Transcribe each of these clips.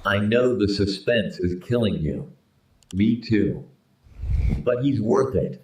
I know the suspense is killing you. Me too. But he's worth it.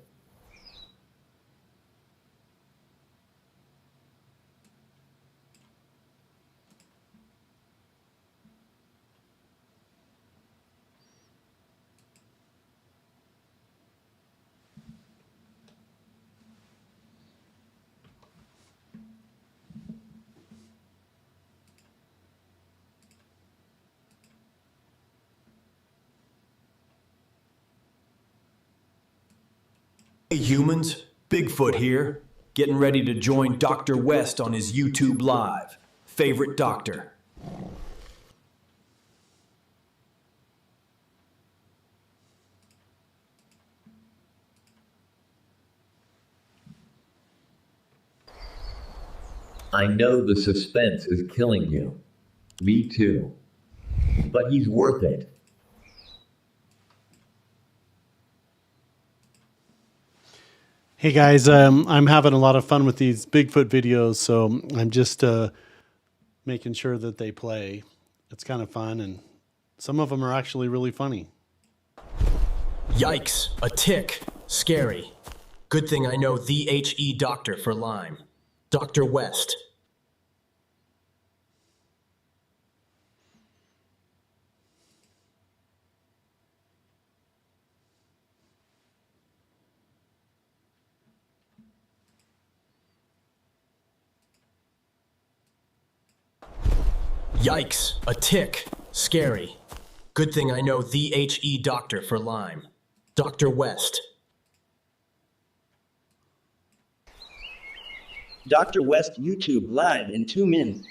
Hey humans, Bigfoot here, getting ready to join Dr. West on his YouTube Live. Favorite doctor. I know the suspense is killing you. Me too. But he's worth it. Hey guys, I'm having a lot of fun with these Bigfoot videos, so I'm just making sure that they play. It's kind of fun, and some of them are actually really funny. Yikes, a tick. Scary. Good thing I know the HE doctor for Lyme. Dr. West. Yikes, a tick. Scary. Good thing I know the HE doctor for Lyme. Dr. West. Dr. West YouTube Live in 2 minutes.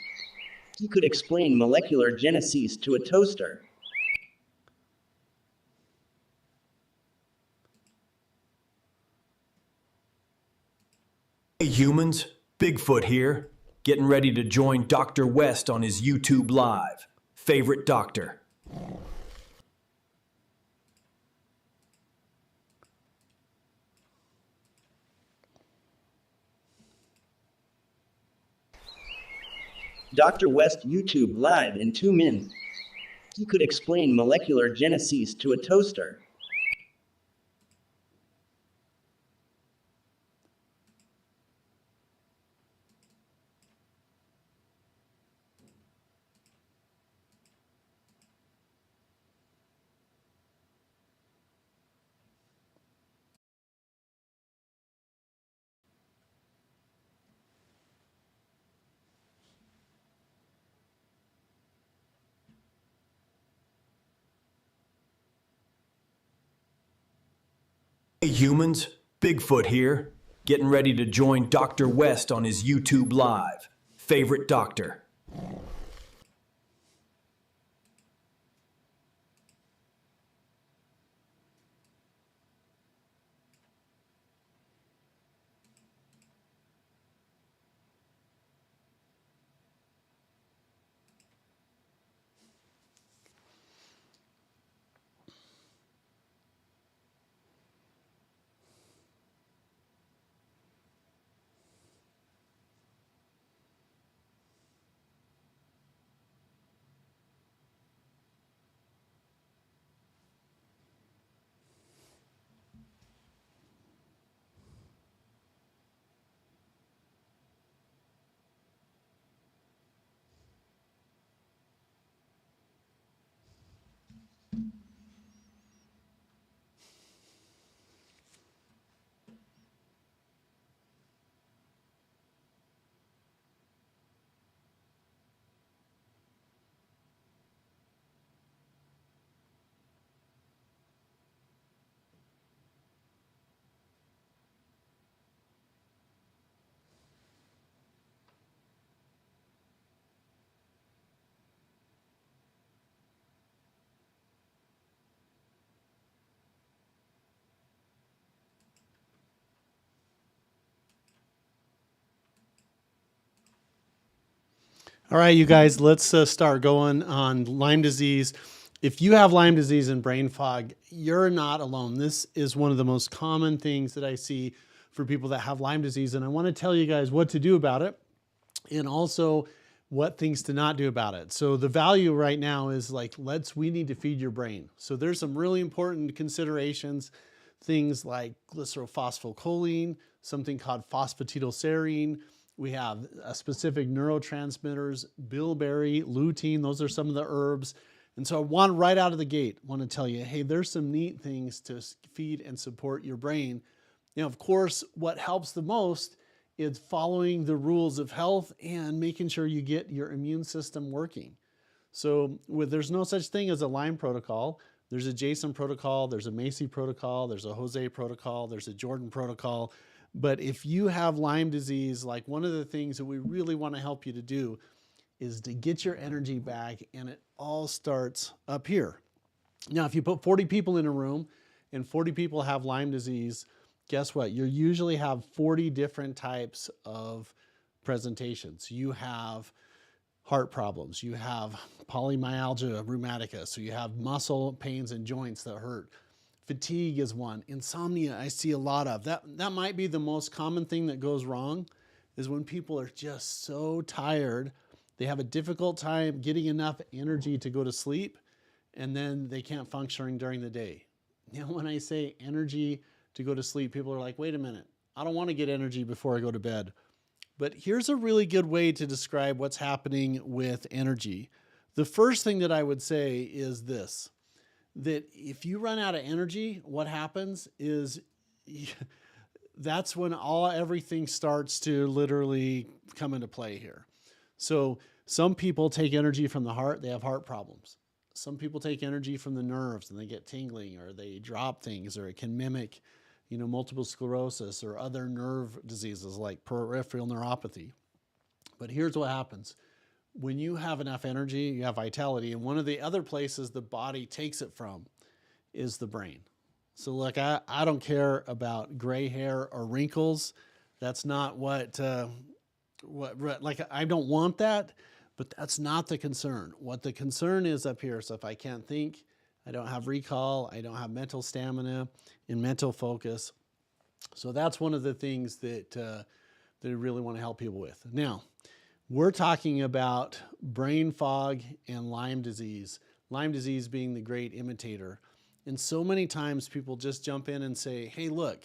He could explain molecular genesis to a toaster. Hey humans, Bigfoot here, getting ready to join Dr. West on his YouTube Live. Favorite doctor. Dr. West YouTube Live in 2 minutes. He could explain molecular genesis to a toaster. Hey humans, Bigfoot here, getting ready to join Dr. West on his YouTube Live. Favorite doctor. All right, you guys, let's start going on Lyme disease. If you have Lyme disease and brain fog, you're not alone. This is one of the most common things that I see for people that have Lyme disease, and I want to tell you guys what to do about it, and also what things to not do about it. So the value right now is like, we need to feed your brain. So there's some really important considerations, things like glycerophosphocholene, something called phosphatidylserine. We have specific neurotransmitters, bilberry, lutein. Those are some of the herbs. And so I want right out of the gate, want to tell you, hey, there's some neat things to feed and support your brain. Now, of course, what helps the most is following the rules of health and making sure you get your immune system working. So there's no such thing as a Lyme protocol. There's a Jason protocol, there's a Macy protocol, there's a Jose protocol, there's a Jordan protocol. But if you have Lyme disease, like one of the things that we really want to help you to do is to get your energy back, and it all starts up here. Now, if you put 40 people in a room and 40 people have Lyme disease, guess what? You usually have 40 different types of presentations. You have heart problems, you have polymyalgia rheumatica, so you have muscle pains and joints that hurt. Fatigue is one. Insomnia, I see a lot of. That might be the most common thing that goes wrong, is when people are just so tired, they have a difficult time getting enough energy to go to sleep, and then they can't function during the day. Now, when I say energy to go to sleep, people are like, wait a minute, I don't want to get energy before I go to bed. But here's a really good way to describe what's happening with energy. The first thing that I would say is this, that if you run out of energy, what happens is that's when everything starts to literally come into play here. So some people take energy from the heart, they have heart problems. Some people take energy from the nerves and they get tingling, or they drop things, or it can mimic, multiple sclerosis or other nerve diseases like peripheral neuropathy. But here's what happens. When you have enough energy, you have vitality, and one of the other places the body takes it from is the brain. So look, I don't care about gray hair or wrinkles. That's not I don't want that, but that's not the concern. What the concern is up here, so if I can't think, I don't have recall, I don't have mental stamina and mental focus. So that's one of the things that I really want to help people with. Now, we're talking about brain fog and Lyme disease being the great imitator. And so many times people just jump in and say, hey, look,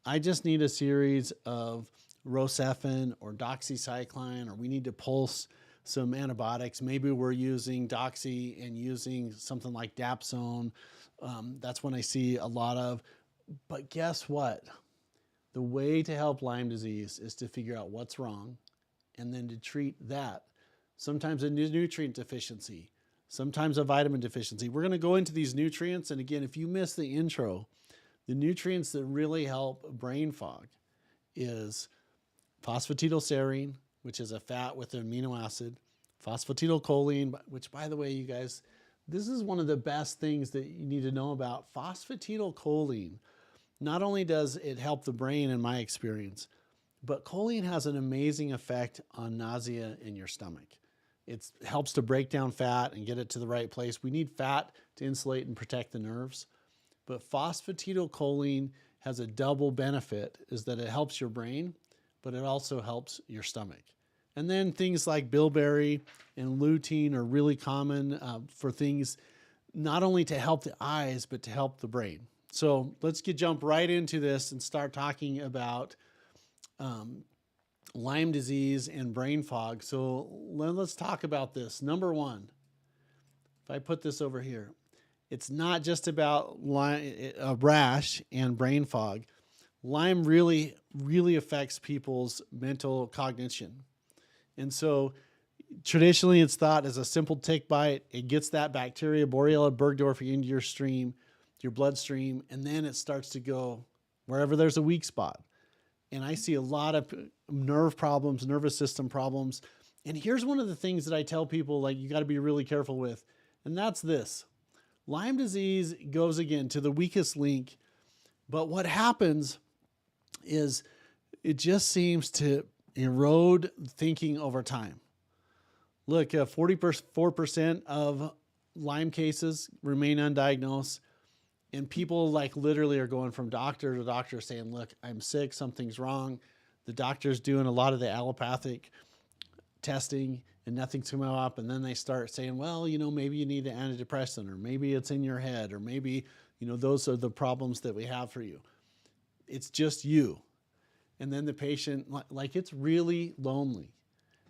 I just need a series of Rocephin or doxycycline, or we need to pulse some antibiotics. Maybe we're using doxy and using something like dapsone. That's when I see a lot of. But guess what? The way to help Lyme disease is to figure out what's wrong and then to treat that. Sometimes a nutrient deficiency, sometimes a vitamin deficiency. We're going to go into these nutrients. And again, if you missed the intro, the nutrients that really help brain fog is phosphatidylserine, which is a fat with an amino acid, phosphatidylcholine, which, by the way, you guys, this is one of the best things that you need to know about. Phosphatidylcholine, not only does it help the brain in my experience, but choline has an amazing effect on nausea in your stomach. It helps to break down fat and get it to the right place. We need fat to insulate and protect the nerves. But phosphatidylcholine has a double benefit, is that it helps your brain, but it also helps your stomach. And then things like bilberry and lutein are really common for things not only to help the eyes, but to help the brain. So let's jump right into this and start talking about Lyme disease and brain fog. So let's talk about this. Number one, if I put this over here, it's not just about a rash and brain fog. Lyme really, really affects people's mental cognition. And so traditionally it's thought as a simple tick bite. It gets that bacteria, Borrelia burgdorferi, into your bloodstream, and then it starts to go wherever there's a weak spot. And I see a lot of nerve problems, nervous system problems. And here's one of the things that I tell people, like, you got to be really careful with, and that's this. Lyme disease goes again to the weakest link, but what happens is it just seems to erode thinking over time. Look, 44% of Lyme cases remain undiagnosed, and people like literally are going from doctor to doctor saying, look, I'm sick, something's wrong. The doctor's doing a lot of the allopathic testing, and nothing's coming up. And then they start saying, well, maybe you need an antidepressant, or maybe it's in your head, or maybe, those are the problems that we have for you. It's just you. And then the patient, like it's really lonely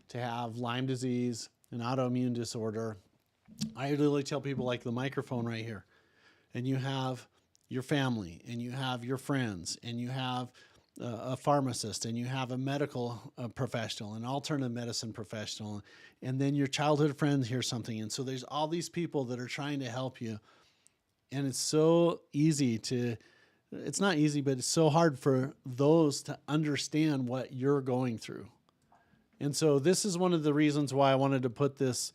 to have Lyme disease, an autoimmune disorder. I literally tell people, like the microphone right here, and you have your family, and you have your friends, and you have a pharmacist, and you have a medical professional, an alternative medicine professional, and then your childhood friends hear something. And so there's all these people that are trying to help you. And it's so easy it's not easy, but it's so hard for those to understand what you're going through. And so this is one of the reasons why I wanted to put this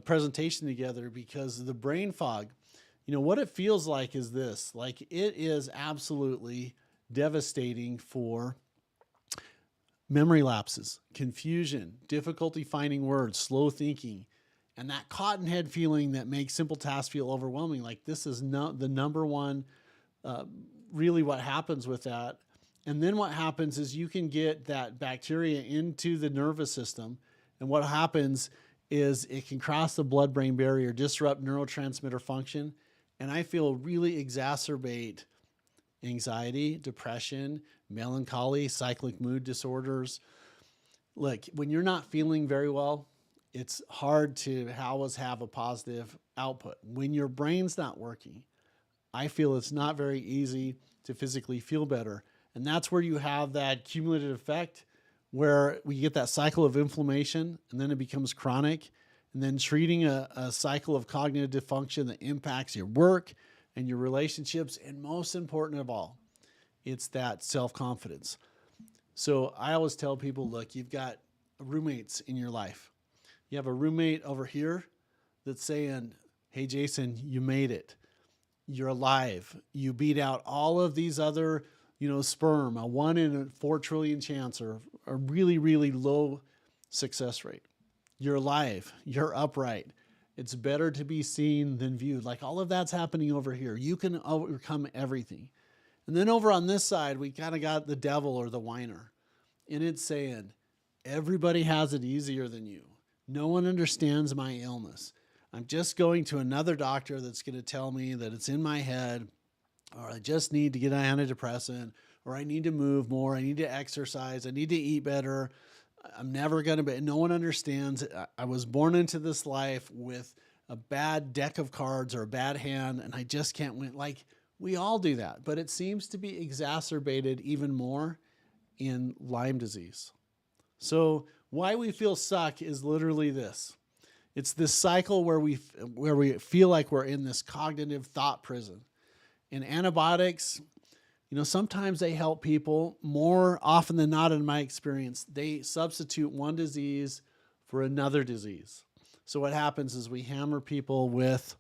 presentation together, because the brain fog, what it feels like is this, like it is absolutely devastating for memory lapses, confusion, difficulty finding words, slow thinking, and that cotton head feeling that makes simple tasks feel overwhelming. Like this is not the number one, really what happens with that. And then what happens is you can get that bacteria into the nervous system. And what happens is it can cross the blood-brain barrier, disrupt neurotransmitter function, and I feel really exacerbate anxiety, depression, melancholy, cyclic mood disorders. Look, when you're not feeling very well, it's hard to always have a positive output. When your brain's not working, I feel it's not very easy to physically feel better. And that's where you have that cumulative effect where we get that cycle of inflammation, and then it becomes chronic. And then treating a cycle of cognitive dysfunction that impacts your work and your relationships. And most important of all, it's that self-confidence. So I always tell people, look, you've got roommates in your life. You have a roommate over here that's saying, hey, Jason, you made it. You're alive. You beat out all of these other, sperm, a 1 in 4 trillion chance, or a really, really low success rate. You're alive. You're upright. It's better to be seen than viewed. Like all of that's happening over here. You can overcome everything. And then over on this side, we kind of got the devil or the whiner. And it's saying, everybody has it easier than you. No one understands my illness. I'm just going to another doctor that's going to tell me that it's in my head, or I just need to get an antidepressant, or I need to move more. I need to exercise. I need to eat better. I'm never going to be, no one understands. I was born into this life with a bad deck of cards or a bad hand, and I just can't win. Like we all do that, but it seems to be exacerbated even more in Lyme disease. So why we feel suck is literally this. It's this cycle where we feel like we're in this cognitive thought prison. And antibiotics, sometimes they help people. More often than not, in my experience, they substitute one disease for another disease. So what happens is we hammer people with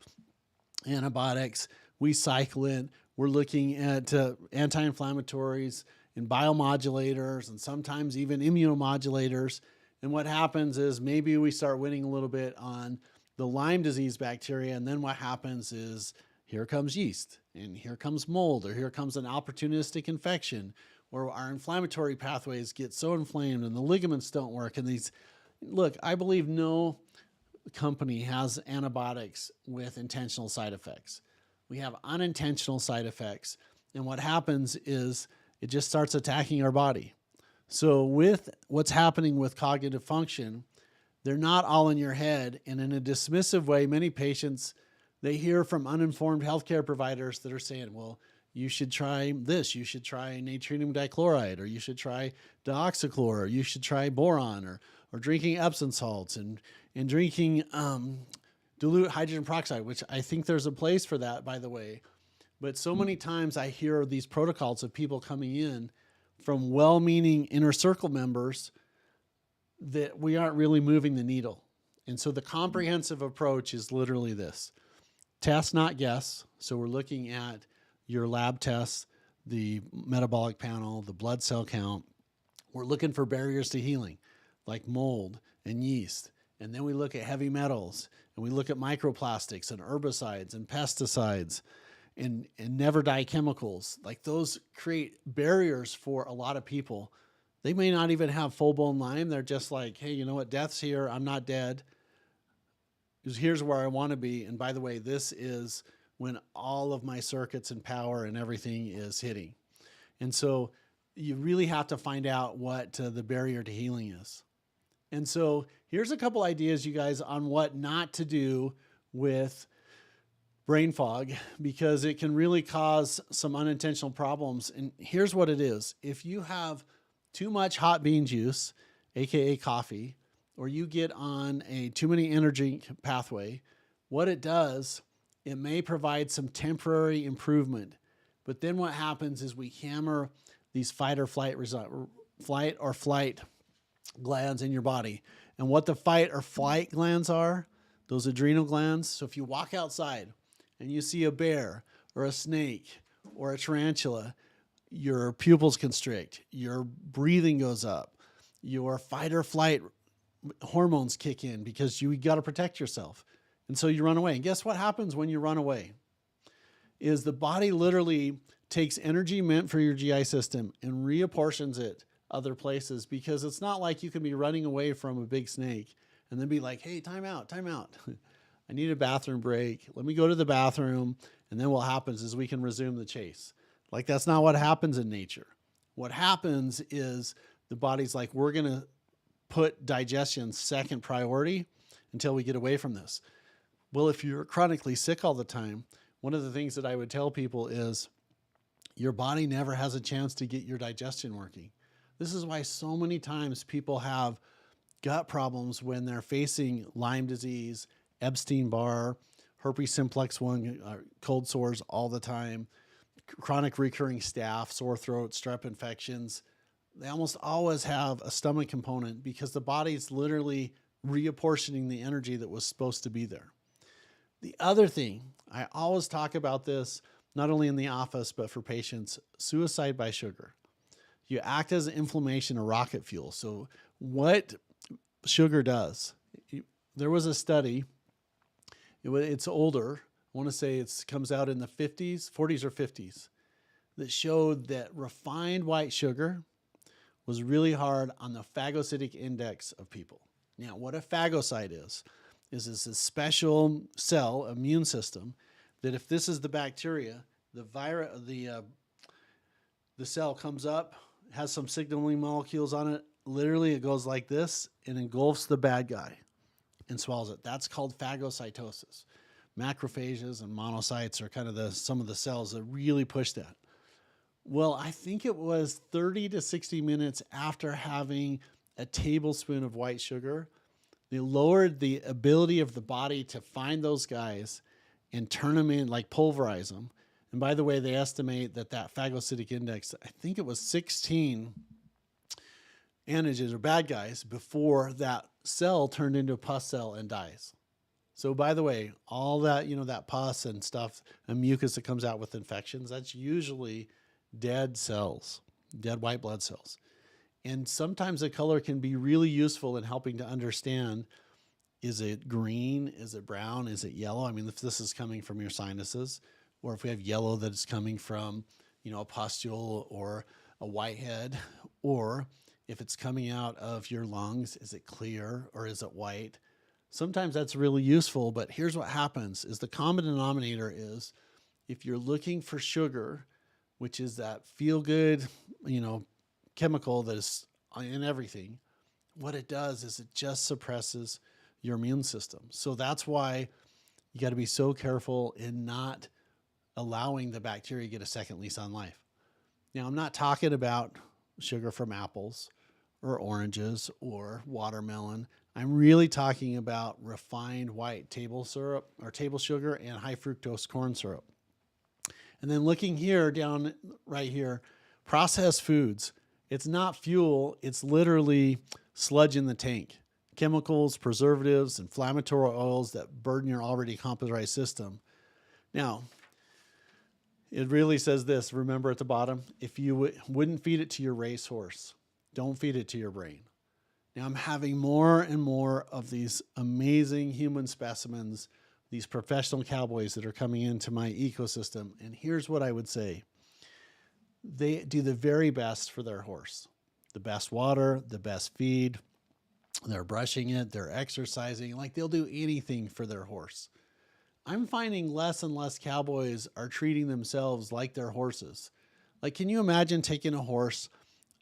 antibiotics, we cycle it, we're looking at anti-inflammatories and biomodulators, and sometimes even immunomodulators. And what happens is maybe we start winning a little bit on the Lyme disease bacteria, and then what happens is here comes yeast, and here comes mold, or here comes an opportunistic infection, or our inflammatory pathways get so inflamed and the ligaments don't work. And look, I believe no company has antibiotics with intentional side effects. We have unintentional side effects. And what happens is it just starts attacking our body. So with what's happening with cognitive function, they're not all in your head. And in a dismissive way, many patients, they hear from uninformed healthcare providers that are saying, well, you should try this, you should try natrium dichloride, or you should try dioxichlor, or you should try boron, or drinking Epsom salts and drinking dilute hydrogen peroxide, which I think there's a place for that, by the way. But so many times I hear these protocols of people coming in from well-meaning inner circle members that we aren't really moving the needle. And so the comprehensive approach is literally this. Test, not guess. So we're looking at your lab tests, the metabolic panel, the blood cell count. We're looking for barriers to healing, like mold and yeast. And then we look at heavy metals, and we look at microplastics and herbicides and pesticides and never die chemicals. Like those create barriers for a lot of people They may not even have full-blown Lyme. They're just like, hey, you know what? Death's here. I'm not dead. Here's where I want to be. And by the way, this is when all of my circuits and power and everything is hitting. And so you really have to find out what the barrier to healing is. And so here's a couple ideas, you guys, on what not to do with brain fog, because it can really cause some unintentional problems. And here's what it is. If you have too much hot bean juice, aka coffee, or you get on a too many energy pathway, what it does, it may provide some temporary improvement. But then what happens is we hammer these fight or flight glands in your body. And what the fight or flight glands are, those adrenal glands. So if you walk outside and you see a bear or a snake or a tarantula, your pupils constrict, your breathing goes up, your fight or flight hormones kick in because you got to protect yourself. And so you run away. And guess what happens when you run away? Is the body literally takes energy meant for your GI system and reapportions it other places, because it's not like you can be running away from a big snake and then be like, hey, time out. I need a bathroom break. Let me go to the bathroom. And then what happens is we can resume the chase. Like, that's not what happens in nature. What happens is the body's like, we're going to put digestion second priority until we get away from this. Well, if you're chronically sick all the time, one of the things that I would tell people is your body never has a chance to get your digestion working. This is why so many times people have gut problems when they're facing Lyme disease, Epstein-Barr, herpes simplex 1, cold sores all the time, chronic recurring staph, sore throat, strep infections. They almost always have a stomach component because the body's literally reapportioning the energy that was supposed to be there. The other thing, I always talk about this, not only in the office, but for patients, suicide by sugar. You act as inflammation, a rocket fuel. So what sugar does, there was a study, it's older, I want to say it comes out in the 40s or 50s, that showed that refined white sugar was really hard on the phagocytic index of people. Now, what a phagocyte is it's a special cell, immune system, that if this is the bacteria, the cell comes up, has some signaling molecules on it. Literally, it goes like this and engulfs the bad guy and swallows it. That's called phagocytosis. Macrophages and monocytes are kind of some of the cells that really push that. Well, I think it was 30 to 60 minutes after having a tablespoon of white sugar, they lowered the ability of the body to find those guys and turn them in, like pulverize them. And by the way, they estimate that phagocytic index, I think it was 16 antigens or bad guys before that cell turned into a pus cell and dies. So by the way, all that, that pus and stuff and mucus that comes out with infections, that's usually dead cells, dead white blood cells. And sometimes the color can be really useful in helping to understand, is it green? Is it brown? Is it yellow? I mean, if this is coming from your sinuses, or if we have yellow that is coming from, a pustule or a whitehead, or if it's coming out of your lungs, is it clear or is it white? Sometimes that's really useful, but here's what happens is the common denominator is if you're looking for sugar, which is that feel-good, chemical that is in everything, what it does is it just suppresses your immune system. So that's why you got to be so careful in not allowing the bacteria to get a second lease on life. Now, I'm not talking about sugar from apples or oranges or watermelon. I'm really talking about refined white table syrup or table sugar and high fructose corn syrup. And then looking here down right here, processed foods. It's not fuel. It's literally sludge in the tank. Chemicals, preservatives, inflammatory oils that burden your already compromised system. Now, it really says this, remember at the bottom, if you wouldn't feed it to your racehorse, don't feed it to your brain. Now I'm having more and more of these amazing human specimens, these professional cowboys that are coming into my ecosystem. And here's what I would say. They do the very best for their horse. the best water, the best feed. They're brushing it, they're exercising, like they'll do anything for their horse. I'm finding less and less cowboys are treating themselves like their horses. Like, can you imagine taking a horse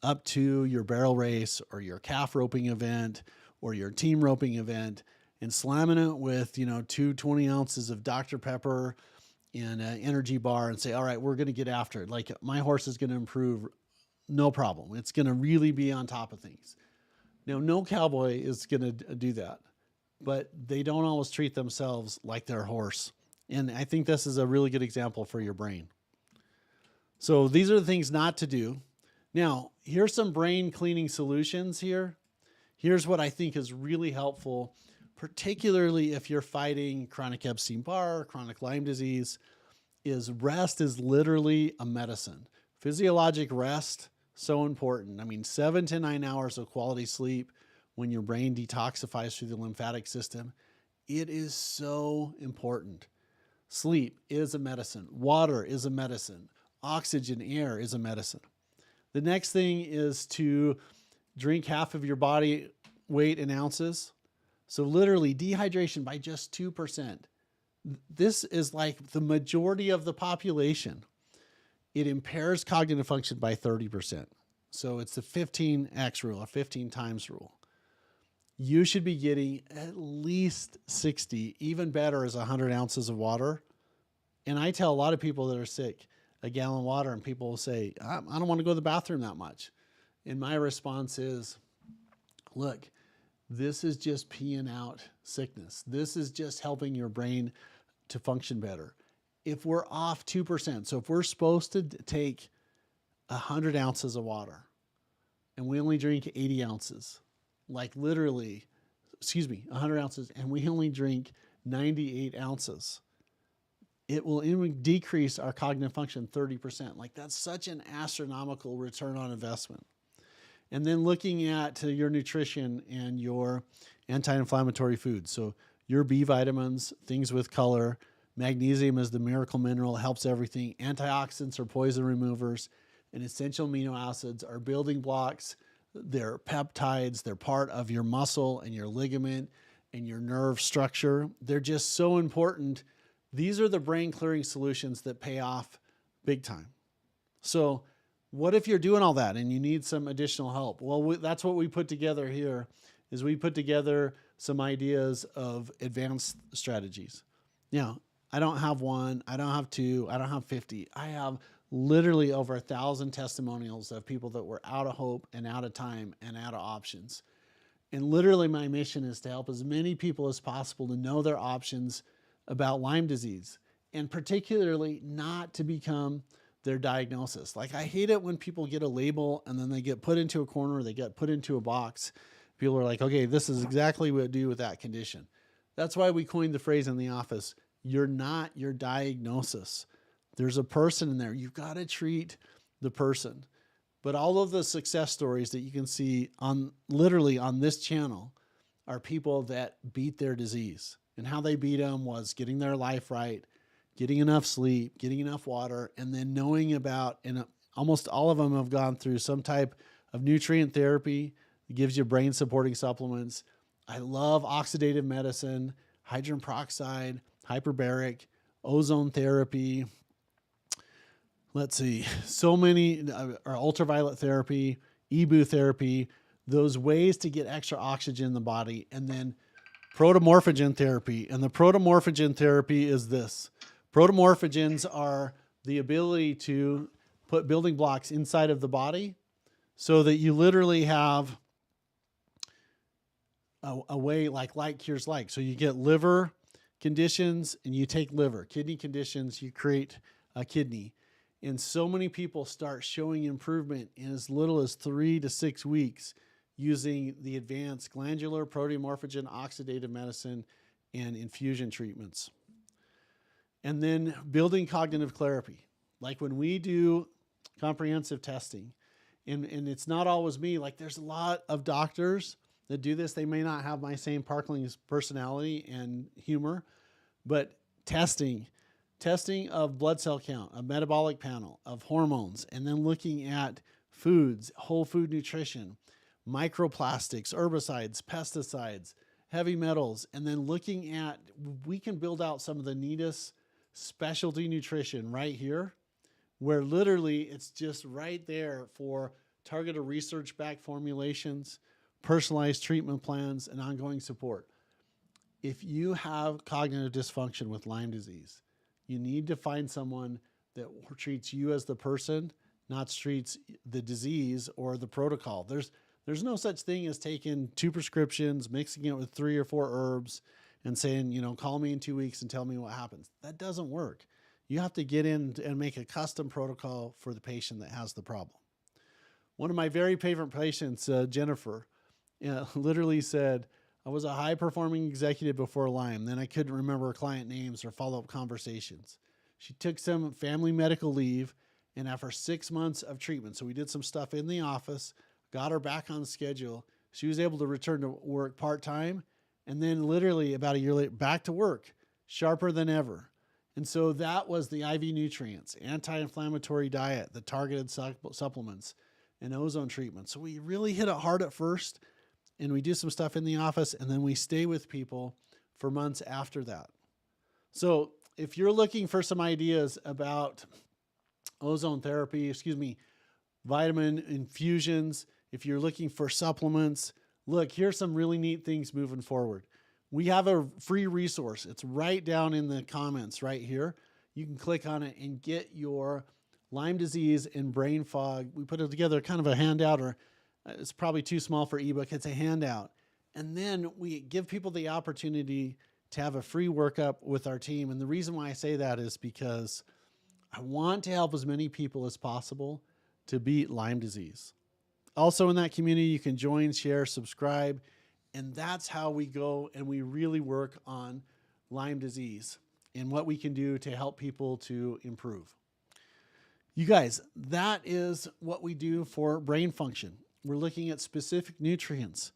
up to your barrel race or your calf roping event or your team roping event and slamming it with, 20 ounces of Dr. Pepper and an energy bar and say, all right, we're going to get after it. Like, my horse is going to improve. No problem. It's going to really be on top of things. Now, no cowboy is going to do that, but they don't always treat themselves like their horse. And I think this is a really good example for your brain. So these are the things not to do. Now, here's some brain cleaning solutions here. Here's what I think is really helpful, particularly if you're fighting chronic Epstein-Barr, chronic Lyme disease, is rest is literally a medicine. Physiologic rest, so important. I mean, 7 to 9 hours of quality sleep when your brain detoxifies through the lymphatic system, it is so important. Sleep is a medicine. Water is a medicine. Oxygen, air is a medicine. The next thing is to drink half of your body weight in ounces. So literally dehydration by just 2%. This is like the majority of the population. It impairs cognitive function by 30%. So it's the 15x rule, a 15 times rule. You should be getting at least 60, even better is 100 ounces of water. And I tell a lot of people that are sick, a gallon of water, and people will say, I don't want to go to the bathroom that much. And my response is, look, this is just peeing out sickness. This is just helping your brain to function better. If we're off 2%, so if we're supposed to take 100 ounces of water and we only drink 80 ounces, like literally, 100 ounces, and we only drink 98 ounces, it will decrease our cognitive function 30%. Like, that's such an astronomical return on investment. And then looking at your nutrition and your anti-inflammatory foods. So your B vitamins, things with color. Magnesium is the miracle mineral, helps everything. Antioxidants are poison removers. And essential amino acids are building blocks. They're peptides. They're part of your muscle and your ligament and your nerve structure. They're just so important. These are the brain clearing solutions that pay off big time. So what if you're doing all that and you need some additional help? Well, that's what we put together here, is we put together some ideas of advanced strategies. Now, I don't have one, I don't have two, I don't have 50. I have literally over 1,000 testimonials of people that were out of hope and out of time and out of options. And literally my mission is to help as many people as possible to know their options about Lyme disease, and particularly not to become their diagnosis. Like, I hate it when people get a label and then they get put into a corner, they get put into a box. People are like, okay, this is exactly what to do with that condition. That's why we coined the phrase in the office, you're not your diagnosis. There's a person in there. You've got to treat the person. But all of the success stories that you can see literally on this channel are people that beat their disease. And how they beat them was getting their life right, getting enough sleep, getting enough water, and then knowing about, and almost all of them have gone through some type of nutrient therapy. It gives you brain supporting supplements. I love oxidative medicine, hydrogen peroxide, hyperbaric, ozone therapy. Let's see, so many, or ultraviolet therapy, EBU therapy, those ways to get extra oxygen in the body, and then protomorphogen therapy. And the protomorphogen therapy is this. Protomorphogens are the ability to put building blocks inside of the body so that you literally have a way like cures like. So you get liver conditions and you take liver. Kidney conditions, you create a kidney. And so many people start showing improvement in as little as 3 to 6 weeks using the advanced glandular protomorphogen oxidative medicine and infusion treatments. And then building cognitive clarity. Like when we do comprehensive testing, and it's not always me, like there's a lot of doctors that do this. They may not have my same Parkling's personality and humor, but testing of blood cell count, of metabolic panel, of hormones, and then looking at foods, whole food nutrition, microplastics, herbicides, pesticides, heavy metals, and then looking at, we can build out some of the neatest specialty nutrition right here, where literally it's just right there for targeted research-backed formulations, personalized treatment plans, and ongoing support. If you have cognitive dysfunction with Lyme disease, you need to find someone that treats you as the person, not treats the disease or the protocol. There's no such thing as taking 2 prescriptions, mixing it with 3 or 4 herbs, and saying, call me in 2 weeks and tell me what happens. That doesn't work. You have to get in and make a custom protocol for the patient that has the problem. One of my very favorite patients, Jennifer, literally said, I was a high-performing executive before Lyme. Then I couldn't remember client names or follow-up conversations. She took some family medical leave, and after 6 months of treatment, so we did some stuff in the office, got her back on schedule. She was able to return to work part-time, and then literally about a year later, back to work, sharper than ever. And so that was the IV nutrients, anti-inflammatory diet, the targeted supplements, and ozone treatment. So we really hit it hard at first, and we do some stuff in the office, and then we stay with people for months after that. So if you're looking for some ideas about ozone therapy, vitamin infusions, if you're looking for supplements, look, here's some really neat things moving forward. We have a free resource. It's right down in the comments right here. You can click on it and get your Lyme disease and brain fog. We put it together kind of a handout, or it's probably too small for ebook. It's a handout. And then we give people the opportunity to have a free workup with our team. And the reason why I say that is because I want to help as many people as possible to beat Lyme disease. Also in that community, you can join, share, subscribe, and that's how we go and we really work on Lyme disease and what we can do to help people to improve. You guys, that is what we do for brain function. We're looking at specific nutrients,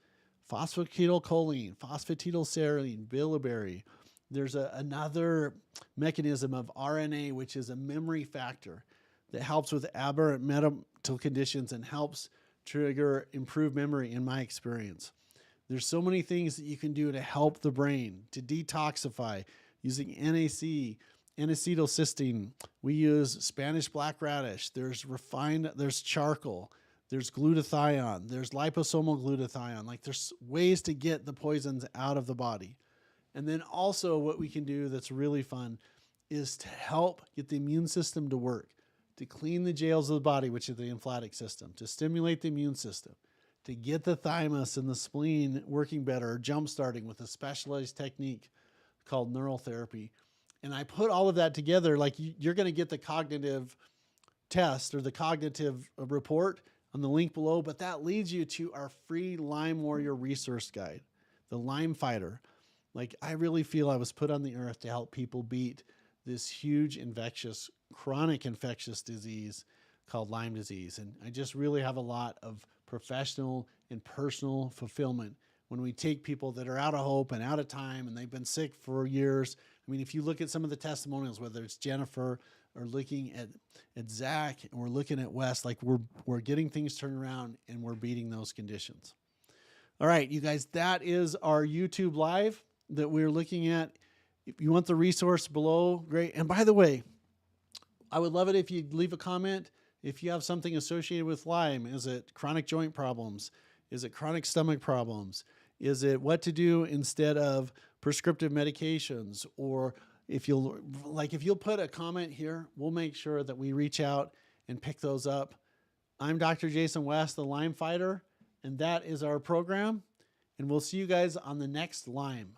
phosphatidylcholine, phosphatidylserine, bilberry. There's another mechanism of RNA, which is a memory factor that helps with aberrant mental conditions and helps trigger improved memory in my experience. There's so many things that you can do to help the brain, to detoxify using NAC, N-acetylcysteine. We use Spanish black radish. There's charcoal. There's glutathione. There's liposomal glutathione. Like there's ways to get the poisons out of the body. And then also what we can do that's really fun is to help get the immune system to work, to clean the jails of the body, which is the lymphatic system, to stimulate the immune system, to get the thymus and the spleen working better, jump-starting with a specialized technique called neural therapy. And I put all of that together, like you're going to get the cognitive test or the cognitive report on the link below, but that leads you to our free Lyme Warrior resource guide, the Lyme Fighter. Like I really feel I was put on the earth to help people beat this huge chronic infectious disease called Lyme disease. And I just really have a lot of professional and personal fulfillment when we take people that are out of hope and out of time and they've been sick for years. I mean, if you look at some of the testimonials, whether it's Jennifer or looking at Zach and we're looking at Wes, like we're getting things turned around and we're beating those conditions. All right, you guys, that is our YouTube live that we're looking at. If you want the resource below, great. And by the way, I would love it if you'd leave a comment. If you have something associated with Lyme, is it chronic joint problems? Is it chronic stomach problems? Is it what to do instead of prescriptive medications? Or if you'll put a comment here, we'll make sure that we reach out and pick those up. I'm Dr. Jason West, the Lyme Fighter, and that is our program. And we'll see you guys on the next Lyme.